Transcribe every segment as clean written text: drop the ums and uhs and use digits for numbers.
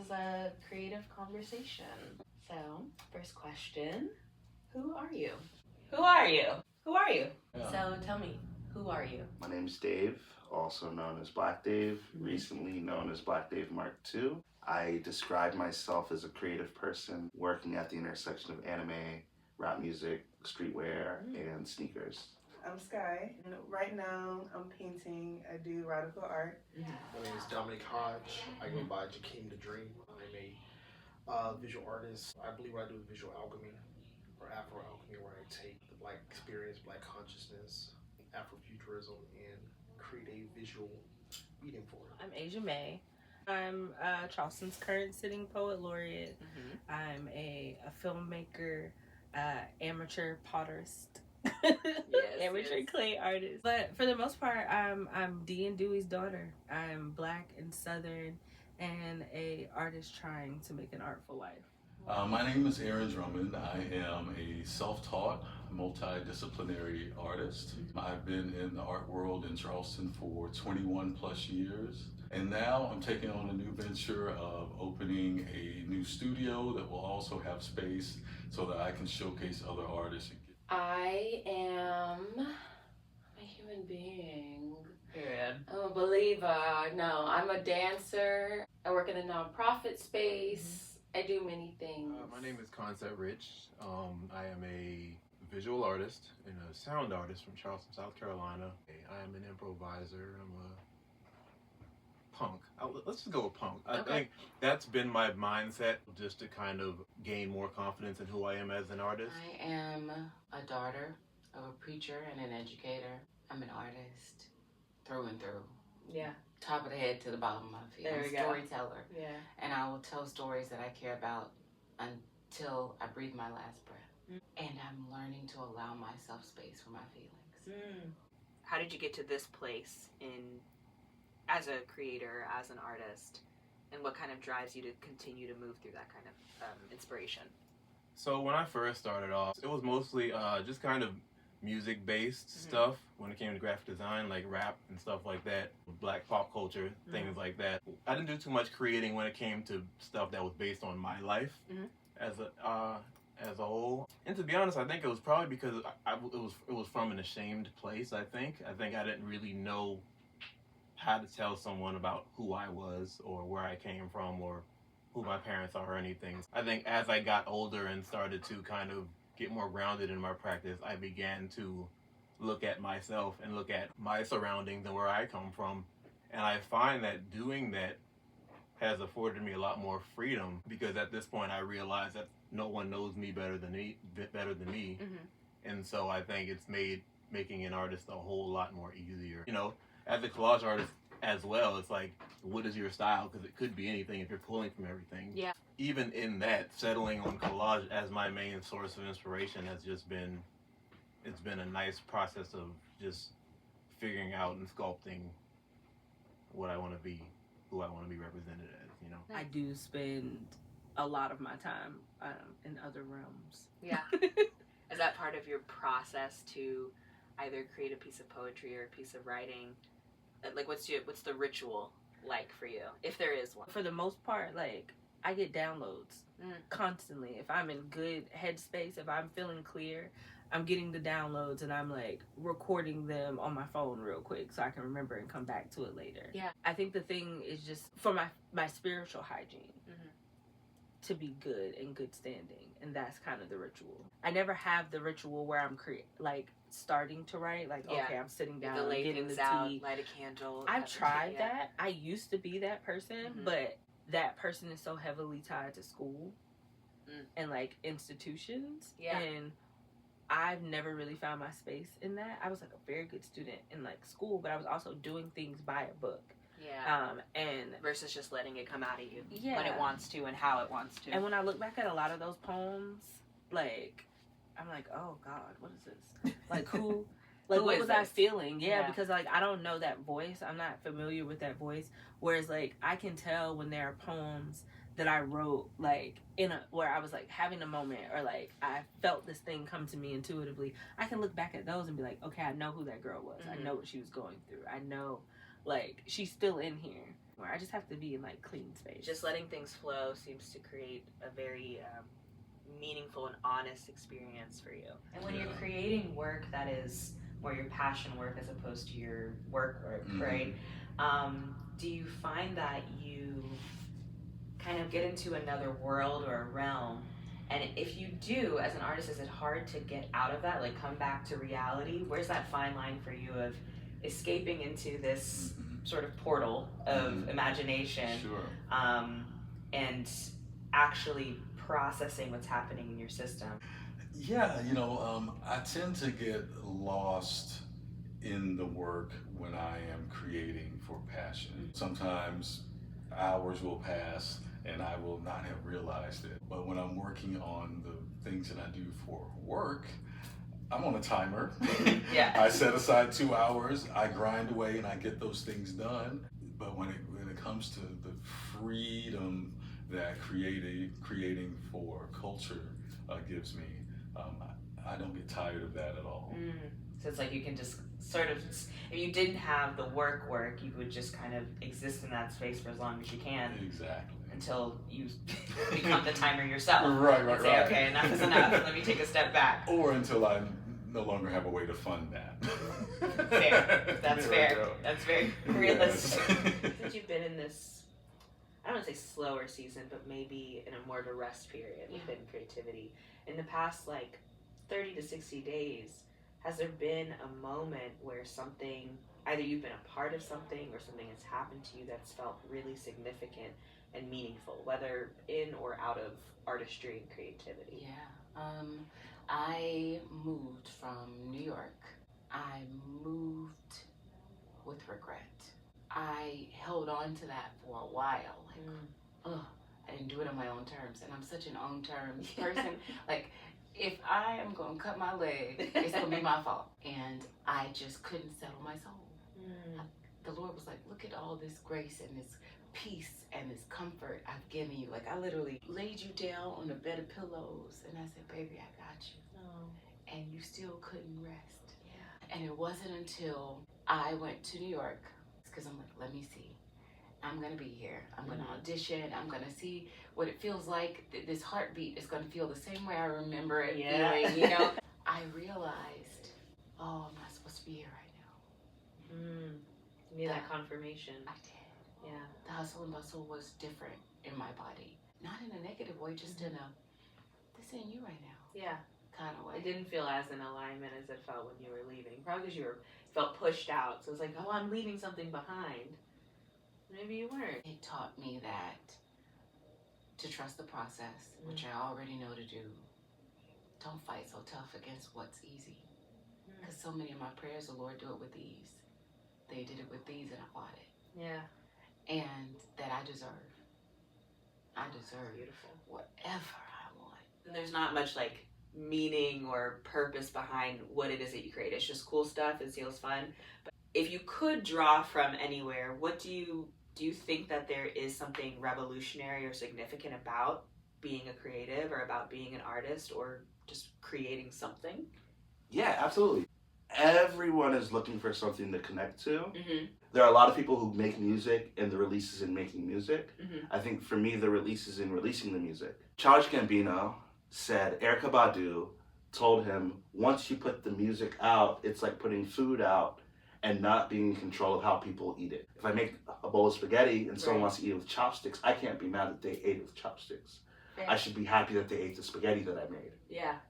is a creative conversation. So, first question, who are you? Who are you? Who are you? Yeah. So tell me, who are you? My name is Dave, also known as Black Dave, recently known as Black Dave Mark II. I describe myself as a creative person working at the intersection of anime, rap music, streetwear, and sneakers. I'm Sky, and right now I'm painting. I do radical art. My name is Dominic Hodge. I go by Jakeem the Dream. I'm a visual artist. I believe what I do is visual alchemy or Afro alchemy, where I take the Black experience, Black consciousness, Afrofuturism, and create a visual medium for it. I'm Asia May. I'm Charleston's current sitting poet laureate. I'm a filmmaker, amateur potterist. Amateur clay artist. But for the most part, I'm Dee and Dewey's daughter. I'm Black and Southern and a artist trying to make an artful life. My name is Aaron Drummond. I am a self-taught, multidisciplinary artist. I've been in the art world in Charleston for 21 plus years. And now I'm taking on a new venture of opening a new studio that will also have space so that I can showcase other artists. I am a human being. Period. I'm a believer. No, I'm a dancer. I work in the nonprofit space. I do many things. My name is Concept Rich. I am a visual artist and a sound artist from Charleston, South Carolina. I am an improviser. I'm a punk. Let's just go with punk. I think that's been my mindset, just to kind of gain more confidence in who I am as an artist. I am a daughter of a preacher and an educator. I'm an artist through and through. Yeah. Top of the head to the bottom of my feet. There I'm a we go. storyteller. Yeah. And I will tell stories that I care about until I breathe my last breath. And I'm learning to allow myself space for my feelings. How did you get to this place as a creator, as an artist, and what kind of drives you to continue to move through that kind of inspiration? So when I first started off, it was mostly just kind of music-based stuff when it came to graphic design, like rap and stuff like that, Black pop culture, things like that. I didn't do too much creating when it came to stuff that was based on my life as a whole. And to be honest, I think it was probably because it was from an ashamed place. I think I didn't really know how to tell someone about who I was or where I came from or who my parents are or anything. I think as I got older and started to kind of get more grounded in my practice, I began to look at myself and look at my surroundings and where I come from. And I find that doing that has afforded me a lot more freedom, because at this point I realize that no one knows me better than me. And so I think it's made making an artist a whole lot more easier. You know, as a collage artist as well, it's like, what is your style? Because it could be anything if you're pulling from everything. Yeah. Even in that, settling on collage as my main source of inspiration has just been, it's been a nice process of just figuring out and sculpting what I want to be, who I want to be represented as, you know? I do spend a lot of my time in other realms. Yeah. Is that part of your process to either create a piece of poetry or a piece of writing? Like, what's the ritual like for you, if there is one? For the most part, like, I get downloads constantly. If I'm in good headspace, if I'm feeling clear, I'm getting the downloads and I'm like recording them on my phone real quick so I can remember and come back to it later. Yeah. I think the thing is just for my spiritual hygiene to be good and good standing, and that's kind of the ritual. I never have the ritual where I'm starting to write, like, okay, I'm sitting down, the lay getting things the out, tea. light a candle. I've tried that. I used to be that person, but that person is so heavily tied to school and like institutions. Yeah. And I've never really found my space in that. I was like a very good student in like school, but I was also doing things by a book. Yeah. And versus just letting it come out of you when it wants to and how it wants to. And when I look back at a lot of those poems, like, I'm like, oh God, what is this? Like, who? Like, what was I feeling? Yeah, because like I don't know that voice. I'm not familiar with that voice. Whereas like I can tell when there are poems that I wrote like where I was like having a moment, or like I felt this thing come to me intuitively. I can look back at those and be like, okay, I know who that girl was. I know what she was going through. I know, like, she's still in here. I just have to be in like clean space. Just letting things flow seems to create a very meaningful and honest experience for you. And when you're creating work that is more your passion work as opposed to your work, right? Do you find that you kind of get into another world or a realm? And if you do, as an artist, is it hard to get out of that, like come back to reality? Where's that fine line for you of escaping into this sort of portal of imagination, and actually processing what's happening in your system? Yeah, I tend to get lost in the work when I am creating for passion. Sometimes hours will pass and I will not have realized it. But when I'm working on the things that I do for work, I'm on a timer. I set aside 2 hours, I grind away and I get those things done. But when it comes to the freedom that creating for culture gives me, I don't get tired of that at all. So it's like you can just sort of, if you didn't have the work, you would just kind of exist in that space for as long as you can. Exactly. Until you become the timer yourself. Right. Say, okay, enough is enough. Let me take a step back. Or until I no longer have a way to fund that. Fair. That's fair. That's very realistic. Since you've been in this, I don't want to say slower season, but maybe in a more of a rest period within creativity, in the past like 30 to 60 days, has there been a moment where something, either you've been a part of something or something has happened to you that's felt really significant and meaningful, whether in or out of artistry and creativity? Yeah. I moved from New York. I moved with regret. I held on to that for a while. I didn't do it on my own terms. And I'm such an own terms person. Like, if I am going to cut my leg, it's going to be my fault. And I just couldn't settle my soul. The Lord was like, look at all this grace and this peace and this comfort I've given you. Like, I literally laid you down on a bed of pillows and I said, baby, I got you. And you still couldn't rest. And it wasn't until I went to New York, because I'm like, let me see. I'm going to be here. I'm going to audition. I'm going to see what it feels like. This heartbeat is going to feel the same way I remember it feeling, I realized, oh, I'm not supposed to be here right now. You need that confirmation. I did. The hustle and bustle was different in my body. Not in a negative way, just in a, this ain't you right now. Kind of way. It didn't feel as in alignment as it felt when you were leaving. Probably because you felt pushed out. So it's like, oh, I'm leaving something behind. Maybe you weren't. It taught me that to trust the process, which I already know to do. Don't fight so tough against what's easy. Because so many of my prayers, the Lord, do it with ease. They did it with ease and I fought it. And that I deserve. Beautiful. Whatever I want. And there's not much like meaning or purpose behind what it is that you create. It's just cool stuff. It feels fun. But if you could draw from anywhere, what do you think that there is something revolutionary or significant about being a creative or about being an artist or just creating something? Yeah, absolutely. Everyone is looking for something to connect to. There are a lot of people who make music and the releases in making music. I think for me, the releases in releasing the music. Childish Gambino said Erykah Badu told him, once you put the music out, it's like putting food out and not being in control of how people eat it. If I make a bowl of spaghetti and someone wants to eat it with chopsticks, I can't be mad that they ate it with chopsticks. I should be happy that they ate the spaghetti that I made.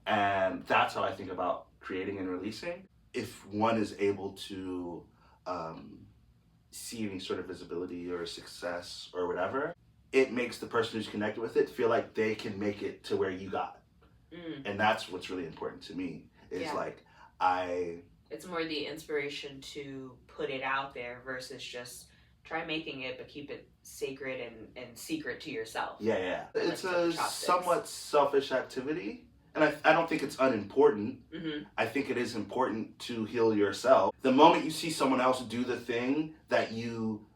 And that's how I think about creating and releasing. If one is able to see any sort of visibility or success or whatever, it makes the person who's connected with it feel like they can make it to where you got. And that's what's really important to me, is like, it's more the inspiration to put it out there versus just try making it but keep it sacred and secret to yourself. It's a somewhat selfish activity, and I don't think it's unimportant. I think it is important to heal yourself. The moment you see someone else do the thing that you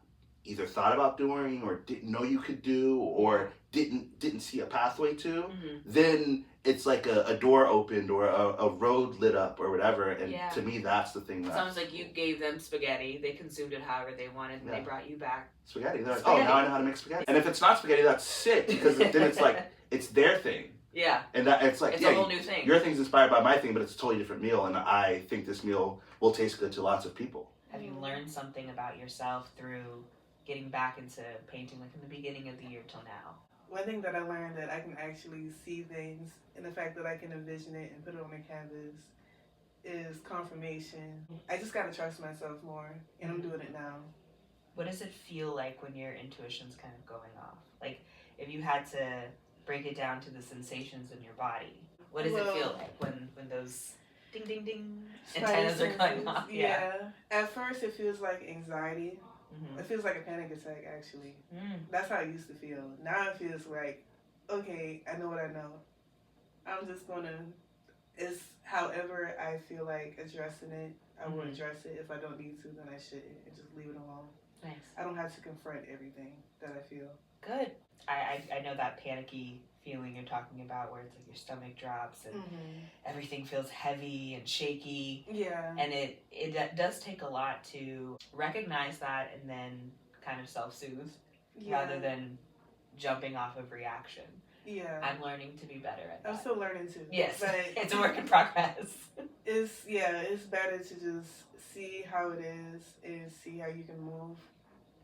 either thought about doing or didn't know you could do or didn't see a pathway to, then it's like a door opened or a road lit up or whatever. And Yeah. to me, that's the thing. It's almost like you gave them spaghetti. They consumed it however they wanted, and Yeah. they brought you back Spaghetti. They're like, Spaghetti. oh, now I know how to make spaghetti. And if it's not spaghetti, that's sick because then it's like, it's their thing. Yeah. And that it's like, It's yeah, a whole new thing. your thing's inspired by my thing, but it's a totally different meal. And I think this meal will taste good to lots of people. Have you learned something about yourself through getting back into painting, like in the beginning of the year till now? One thing that I learned that I can actually see things, and the fact that I can envision it and put it on a canvas, is confirmation. I just gotta trust myself more, and I'm doing it now. What does it feel like when your intuition's kind of going off? Like, if you had to break it down to the sensations in your body, what does it feel like when those ding ding ding antennas are going off? Yeah. At first, it feels like anxiety. Mm-hmm. It feels like a panic attack, actually. Mm. That's how it used to feel. Now it feels like, okay, I know what I know. I'm just gonna, it's however I feel like addressing it, I will address it. If I don't need to, then I shouldn't, and just leave it alone. Nice. I don't have to confront everything that I feel. Good. I know that panicky feeling you're talking about where it's like your stomach drops and everything feels heavy and shaky. Yeah. And it does take a lot to recognize that and then kind of self-soothe rather than jumping off of reaction. Yeah. I'm learning to be better at that. I'm still learning too. Yes. But It's a work in progress. It's better to just see how it is and see how you can move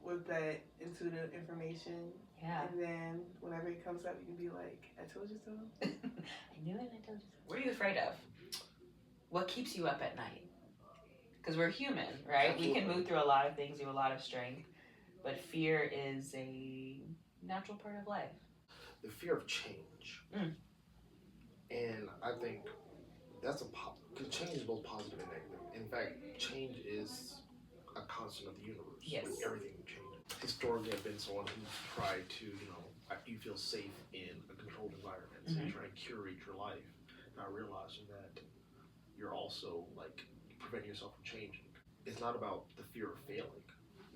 with that intuitive information. Yeah. And then whenever it comes up, you can be like, I told you so. I knew it, I told you so. What are you afraid of? What keeps you up at night? Because we're human, right? Absolutely. We can move through a lot of things, you have a lot of strength, but fear is a natural part of life. The fear of change. And I think that's because change is both positive and negative. In fact, change is a constant of the universe. Yes. Like everything changes. Historically, I've been someone who tried to, you feel safe in a controlled environment. So you're trying to curate your life, not realizing that you're also preventing yourself from changing. It's not about the fear of failing.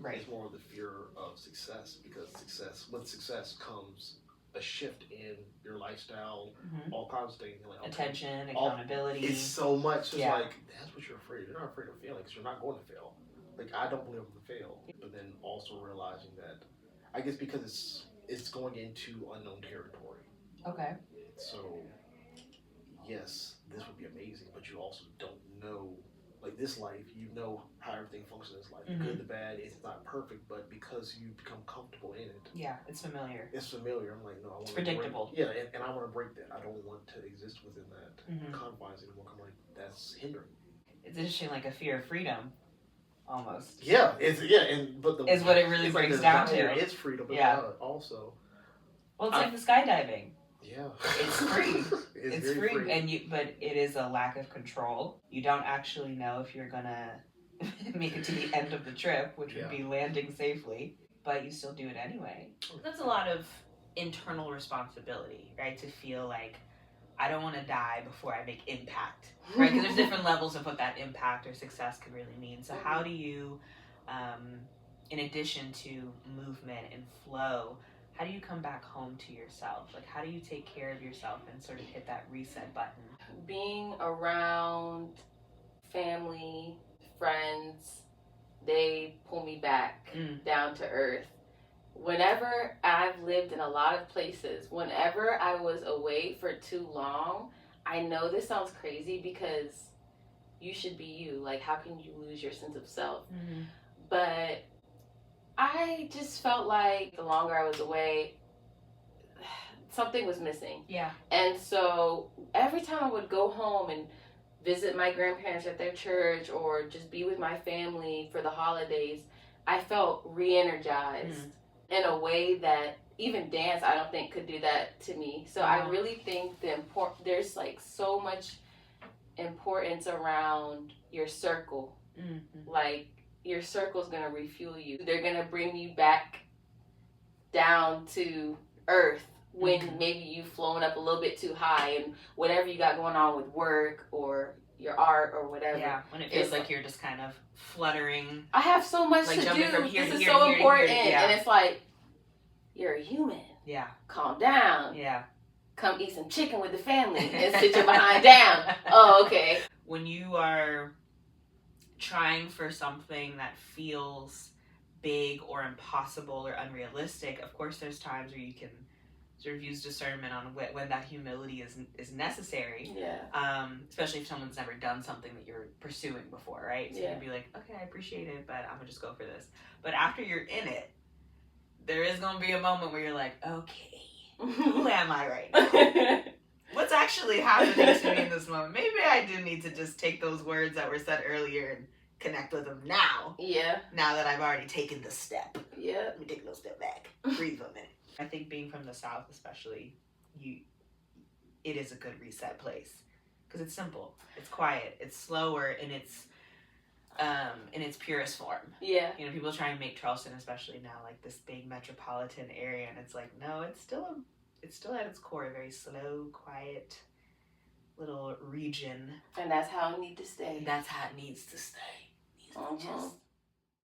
Right. It's more of the fear of success, because with success comes a shift in your lifestyle, all kinds of things. Like, okay, Attention, accountability. it's so much. It's that's what you're afraid of. You're not afraid of failing because you're not going to fail. I don't believe I'm going to fail. But then also realizing that, I guess because it's going into unknown territory. Okay. So, yes, this would be amazing, but you also don't know, this life, you know how everything functions in this life. The good, the bad, it's not perfect, but because you become comfortable in it. Yeah, it's familiar. It's familiar. I'm like, no, I want It's to predictable. break, and I want to break that. I don't want to exist within that confines anymore. I'm like, that's hindering me. It's interesting, like a fear of freedom, almost. Yeah, but is what it really breaks down to. It's freedom, but also. Well, it's like the skydiving. Yeah. It's free. it's free, free. and but it is a lack of control. You don't actually know if you're gonna make it to the end of the trip, which would be landing safely, but you still do it anyway. That's a lot of internal responsibility, right? To feel like I don't want to die before I make impact, right? Because there's different levels of what that impact or success could really mean. So how do you, in addition to movement and flow, how do you come back home to yourself? Like, how do you take care of yourself and sort of hit that reset button? Being around family, friends, they pull me back down to earth. Whenever I've lived in a lot of places, whenever I was away for too long, I know this sounds crazy because you should be you. Like, how can you lose your sense of self? But I just felt like the longer I was away, something was missing. Yeah. And so every time I would go home and visit my grandparents at their church or just be with my family for the holidays, I felt re-energized in a way that even dance, I don't think, could do that to me. So I really think there's so much importance around your circle. Like, your circle's gonna refuel you. They're gonna bring you back down to earth when maybe you've flown up a little bit too high and whatever you got going on with work or your art or whatever. Yeah, when it feels like you're just kind of fluttering. I have so much to jumping do. From here this to is here so to here important. to here. Yeah. And it's like, you're a human. Yeah. Calm down. Yeah. come eat some chicken with the family and sit your behind down. Oh, okay. When you are trying for something that feels big or impossible or unrealistic, of course there's times where you can sort of use discernment on when that humility is necessary. Yeah. Especially if someone's never done something that you're pursuing before, right? So you can be like, okay, I appreciate it, but I'm gonna just go for this. But after you're in it, there is gonna be a moment where you're like, okay, who am I right now? What's actually happening to me in this moment? Maybe I do need to just take those words that were said earlier and connect with them now. Yeah. Now that I've already taken the step. Yeah. Let me take a little step back. Breathe for a minute. I think being from the South especially, it is a good reset place. Because it's simple. It's quiet. It's slower in its purest form. Yeah. You know, people try and make Charleston, especially now, like this big metropolitan area, and it's like, no, it's still at its core a very slow, quiet little region. And that's how it needs to stay. And that's how it needs to stay. It needs to just